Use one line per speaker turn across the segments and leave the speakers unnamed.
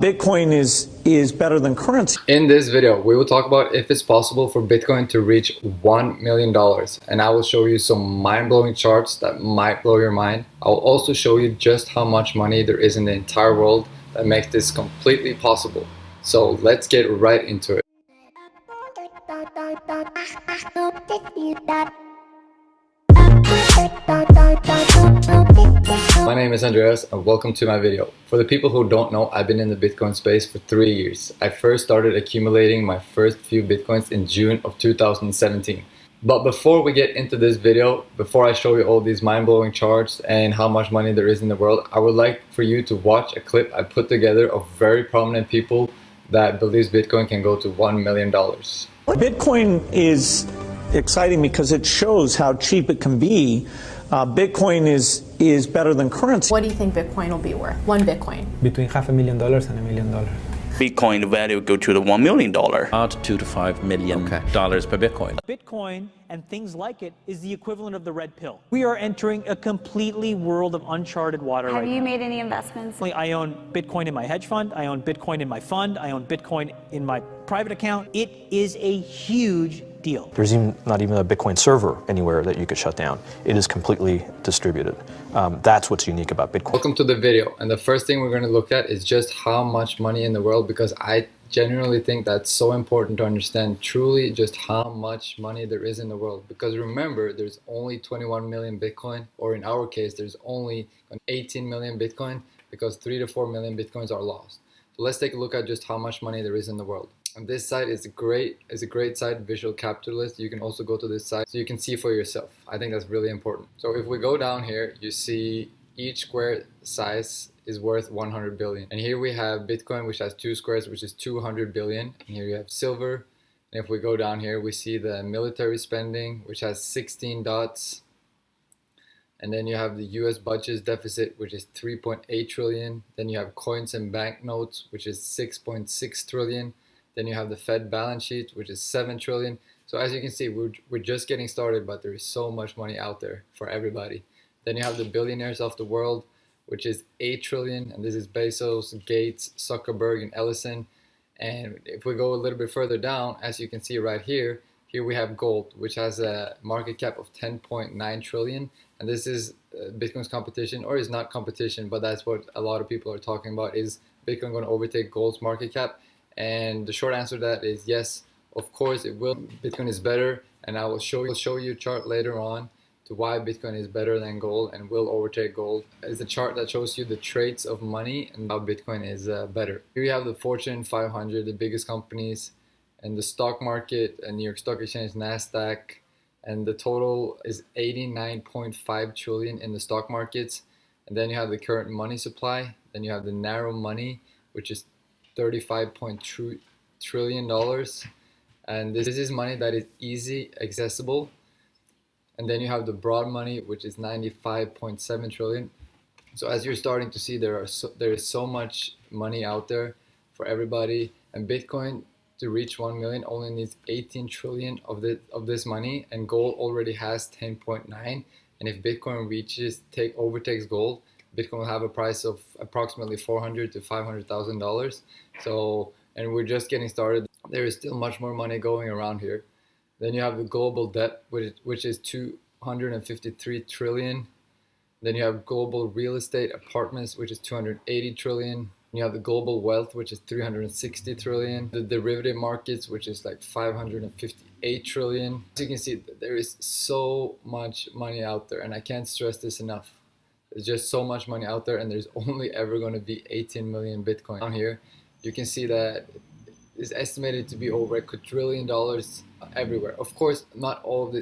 Bitcoin is better than currency.
In this video, we will talk about if it's possible for Bitcoin to reach $1 million. And I will show you some mind-blowing charts that might blow your mind. I'll also show you just how much money there is in the entire world that makes this completely possible. So let's get right into it. My name is Andreas and welcome to my video. For the people who don't know, I've been in the Bitcoin space for 3 years. I first started accumulating my first few Bitcoins in June of 2017. But before we get into this video, before I show you all these mind-blowing charts and how much money there is in the world, I would like for you to watch a clip I put together of very prominent people that believes Bitcoin can go to $1 million.
Bitcoin is exciting because it shows how cheap it can be. Bitcoin is better than currency.
What do you think Bitcoin will be worth? One Bitcoin?
Between $500,000 and $1 million.
Bitcoin value go to the $1 million.
About $2 to $5 million per Bitcoin.
Bitcoin and things like it is the equivalent of the red pill. We are entering a completely world of uncharted water right now.
Have you made any investments?
I own Bitcoin in my hedge fund. I own Bitcoin in my fund. I own Bitcoin in my private account. It is a huge deal.
There's not even a Bitcoin server anywhere that you could shut down. It is completely distributed. That's what's unique about Bitcoin.
Welcome to the video, and the first thing we're going to look at is just how much money in the world, because I genuinely think that's so important to understand truly just how much money there is in the world. Because remember, there's only 21 million Bitcoin, or in our case there's only 18 million Bitcoin, because 3 to 4 million Bitcoins are lost. So let's take a look at just how much money there is in the world. And this site is a great site, Visual Capitalist. You can also go to this site so you can see for yourself. I think that's really important. So if we go down here, you see each square size is worth 100 billion. And here we have Bitcoin, which has 2 squares, which is 200 billion. And here you have silver. And if we go down here, we see the military spending, which has 16 dots. And then you have the US budget deficit, which is 3.8 trillion. Then you have coins and banknotes, which is 6.6 trillion. Then you have the Fed balance sheet, which is 7 trillion. So as you can see, we're just getting started, but there is so much money out there for everybody. Then you have the billionaires of the world, which is 8 trillion. And this is Bezos, Gates, Zuckerberg, and Ellison. And if we go a little bit further down, as you can see right here, here we have gold, which has a market cap of 10.9 trillion. And this is Bitcoin's competition, or is not competition, but that's what a lot of people are talking about. Is Bitcoin going to overtake gold's market cap? And the short answer to that is yes, of course it will. Bitcoin is better, and I will show you a chart later on to why Bitcoin is better than gold and will overtake gold. It's a chart that shows you the traits of money and how Bitcoin is better. Here you have the Fortune 500, the biggest companies, and the stock market, and New York Stock Exchange, NASDAQ, and the total is 89.5 trillion in the stock markets. And then you have the current money supply. Then you have the narrow money, which is $35.2 trillion, and this is money that is easy accessible. And then you have the broad money, which is 95.7 trillion. So as you're starting to see, there is so much money out there for everybody, and Bitcoin to reach 1 million only needs 18 trillion of this money, and gold already has 10.9. And if Bitcoin overtakes gold, Bitcoin will have a price of approximately $400,000 to $500,000. So, and we're just getting started. There is still much more money going around here. Then you have the global debt, which is 253 trillion. Then you have global real estate apartments, which is 280 trillion. You have the global wealth, which is 360 trillion. The derivative markets, which is like 558 trillion. As you can see, there is so much money out there, and I can't stress this enough. There's just so much money out there, and there's only ever going to be 18 million Bitcoin. Down here, you can see that it's estimated to be over $1 quadrillion everywhere. Of course, not all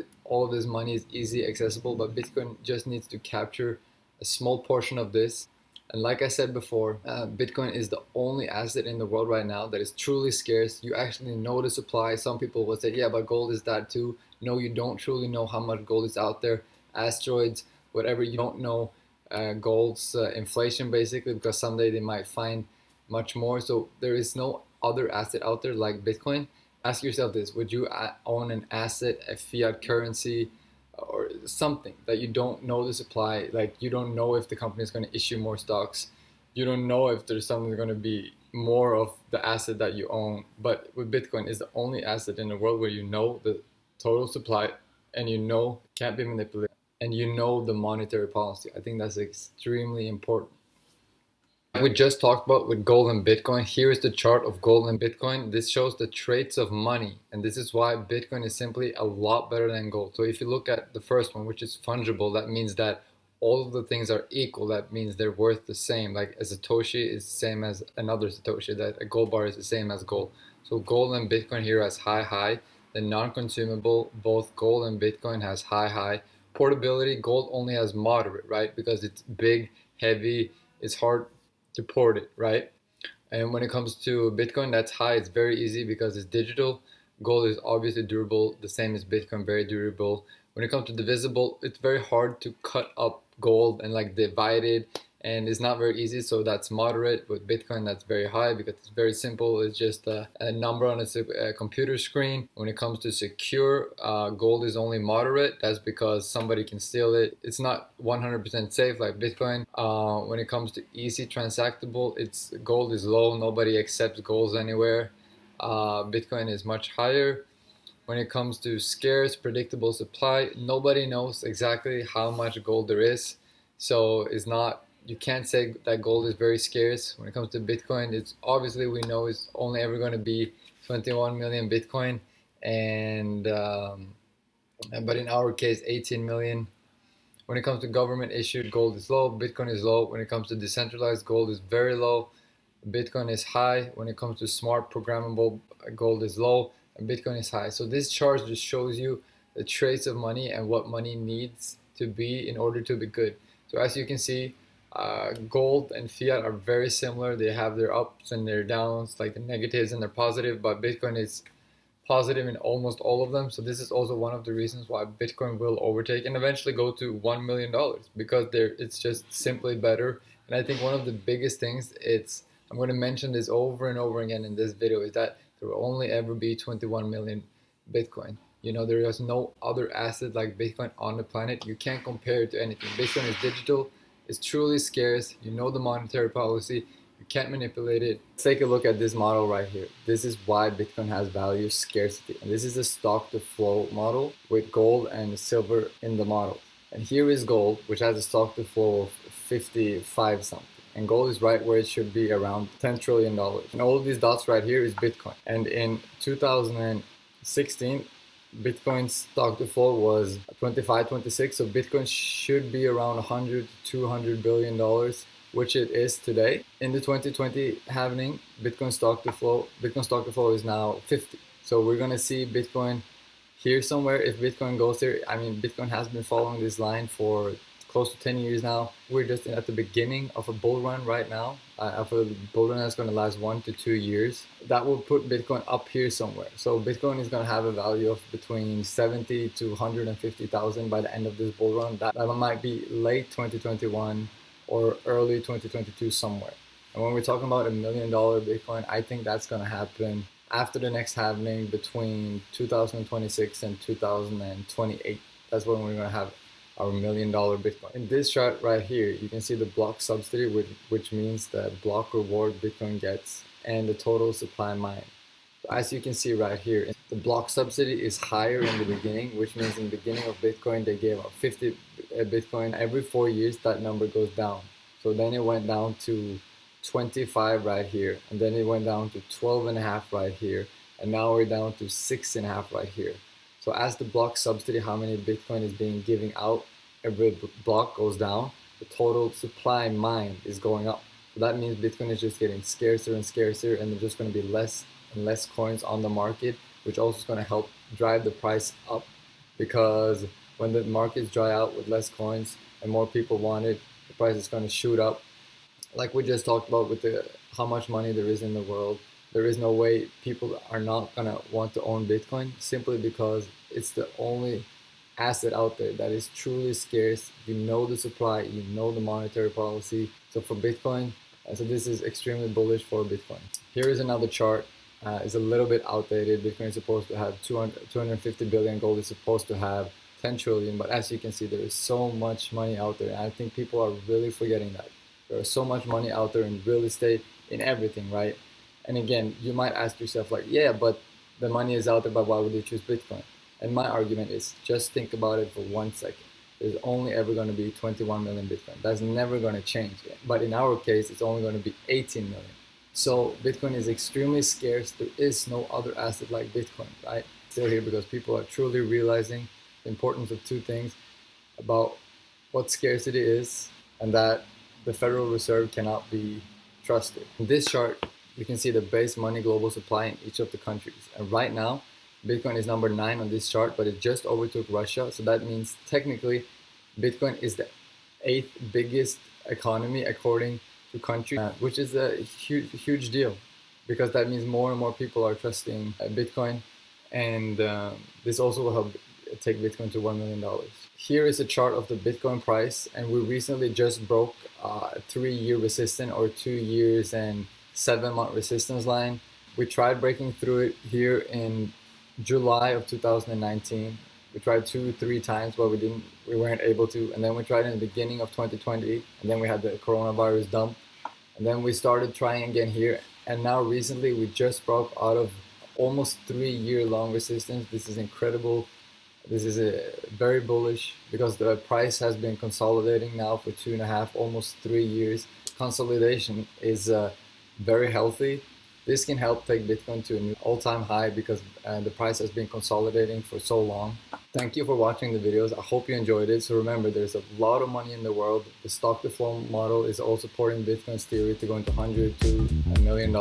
of this money is easy accessible, but Bitcoin just needs to capture a small portion of this. And like I said before, Bitcoin is the only asset in the world right now that is truly scarce. You actually know the supply. Some people will say, yeah, but gold is that too. No, you don't truly know how much gold is out there. Asteroids, whatever, you don't know gold's inflation basically, because someday they might find much more. So there is no other asset out there like Bitcoin. Ask yourself this: would you own an asset, a fiat currency, or something that you don't know the supply? Like, you don't know if the company is going to issue more stocks. You don't know if there's something going to be more of the asset that you own. But with Bitcoin, is the only asset in the world where you know the total supply and you know it can't be manipulated and you know the monetary policy. I think that's extremely important. We just talked about with gold and Bitcoin. Here is the chart of gold and Bitcoin. This shows the traits of money, and this is why Bitcoin is simply a lot better than gold. So if you look at the first one, which is fungible, that means that all of the things are equal. That means they're worth the same. Like a Satoshi is the same as another Satoshi, that a gold bar is the same as gold. So gold and Bitcoin here has high. The non-consumable, both gold and Bitcoin has high. Portability, gold only has moderate, right? Because it's big, heavy, it's hard to port it, right? And when it comes to Bitcoin, that's high. It's very easy because it's digital. Gold is obviously durable, the same as Bitcoin, very durable. When it comes to divisible, it's very hard to cut up gold and like divide it, and it's not very easy, so that's moderate. With Bitcoin, that's very high because it's very simple. It's just a number on a computer screen. When it comes to secure, gold is only moderate. That's because somebody can steal it. It's not 100% safe like Bitcoin. When it comes to easy transactable, gold is low. Nobody accepts gold anywhere. Bitcoin is much higher. When it comes to scarce, predictable supply, nobody knows exactly how much gold there is. So you can't say that gold is very scarce. When it comes to Bitcoin, it's obviously we know it's only ever going to be 21 million Bitcoin, but in our case, 18 million. When it comes to government issued, gold is low, Bitcoin is low. When it comes to decentralized, gold is very low, Bitcoin is high. When it comes to smart programmable, gold is low, and Bitcoin is high. So this chart just shows you the traits of money and what money needs to be in order to be good. So as you can see, gold and fiat are very similar. They have their ups and their downs, like the negatives and their positive, but Bitcoin is positive in almost all of them. So this is also one of the reasons why Bitcoin will overtake and eventually go to $1 million, because it's just simply better. And I think one of the biggest things, I'm going to mention this over and over again in this video, is that there will only ever be 21 million Bitcoin. You know, there is no other asset like Bitcoin on the planet. You can't compare it to anything. Bitcoin is digital. It's truly scarce. You know the monetary policy. You can't manipulate it. Let's take a look at this model right here. This is why Bitcoin has value scarcity. And this is a stock to flow model with gold and silver in the model. And here is gold, which has a stock to flow of 55 something. And gold is right where it should be, around $10 trillion. And all of these dots right here is Bitcoin. And in 2016, Bitcoin's stock to flow was 25, 26. So Bitcoin should be around 100 to $200 billion, which it is today. In the 2020 halving, Bitcoin stock to flow is now 50. So we're going to see Bitcoin here somewhere. If Bitcoin goes there, I mean, Bitcoin has been following this line for close to 10 years now. We're just at the beginning of a bull run right now. Of a bull run that's going to last 1 to 2 years. That will put Bitcoin up here somewhere. So Bitcoin is going to have a value of between 70 to 150,000 by the end of this bull run. That might be late 2021 or early 2022 somewhere. And when we're talking about $1 million Bitcoin, I think that's going to happen after the next halving, between 2026 and 2028. That's when we're going to have our $1 million Bitcoin. In this chart right here, you can see the block subsidy, which means the block reward Bitcoin gets, and the total supply mined. As you can see right here, the block subsidy is higher in the beginning, which means in the beginning of Bitcoin, they gave out 50 Bitcoin. Every 4 years, that number goes down. So then it went down to 25 right here, and then it went down to 12.5 right here, and now we're down to 6.5 right here. So as the block subsidy, how many Bitcoin is being given out, every block goes down, the total supply mined is going up. So that means Bitcoin is just getting scarcer and scarcer, and there's just going to be less and less coins on the market, which also is going to help drive the price up, because when the markets dry out with less coins and more people want it, the price is going to shoot up. Like we just talked about with how much money there is in the world, there is no way people are not going to want to own Bitcoin, simply because it's the only asset out there that is truly scarce. You know the supply, you know the monetary policy. So for Bitcoin, so this is extremely bullish for Bitcoin. Here is another chart. It's a little bit outdated. Bitcoin is supposed to have 250 billion, gold is supposed to have 10 trillion. But as you can see, there is so much money out there. And I think people are really forgetting that. There is so much money out there in real estate, in everything, right? And again, you might ask yourself like, yeah, but the money is out there, but why would you choose Bitcoin? And my argument is, just think about it for 1 second. There's only ever going to be 21 million Bitcoin. That's never going to change. But in our case, it's only going to be 18 million. So Bitcoin is extremely scarce. There is no other asset like Bitcoin, right? Still here because people are truly realizing the importance of two things about what scarcity is and that the Federal Reserve cannot be trusted. In this chart, you can see the base money global supply in each of the countries. And right now, Bitcoin is number 9 on this chart, but it just overtook Russia. So that means technically Bitcoin is the 8th biggest economy according to country, which is a huge deal because that means more and more people are trusting Bitcoin. And this also will help take Bitcoin to $1 million. Here is a chart of the Bitcoin price, and we recently just broke a 3-year resistance or 2 years and 7-month resistance line. We tried breaking through it here in July of 2019. We tried 2-3 times, but we weren't able to. And then we tried in the beginning of 2020, and then we had the coronavirus dump. And then we started trying again here. And now recently we just broke out of almost 3-year-long resistance. This is incredible. This is very bullish because the price has been consolidating now for 2.5, almost 3 years. Consolidation is very healthy. This can help take Bitcoin to a new all-time high because the price has been consolidating for so long. Thank you for watching the videos. I hope you enjoyed it. So remember, there's a lot of money in the world. The stock to flow model is all supporting Bitcoin's theory to go into $100 to $1 million.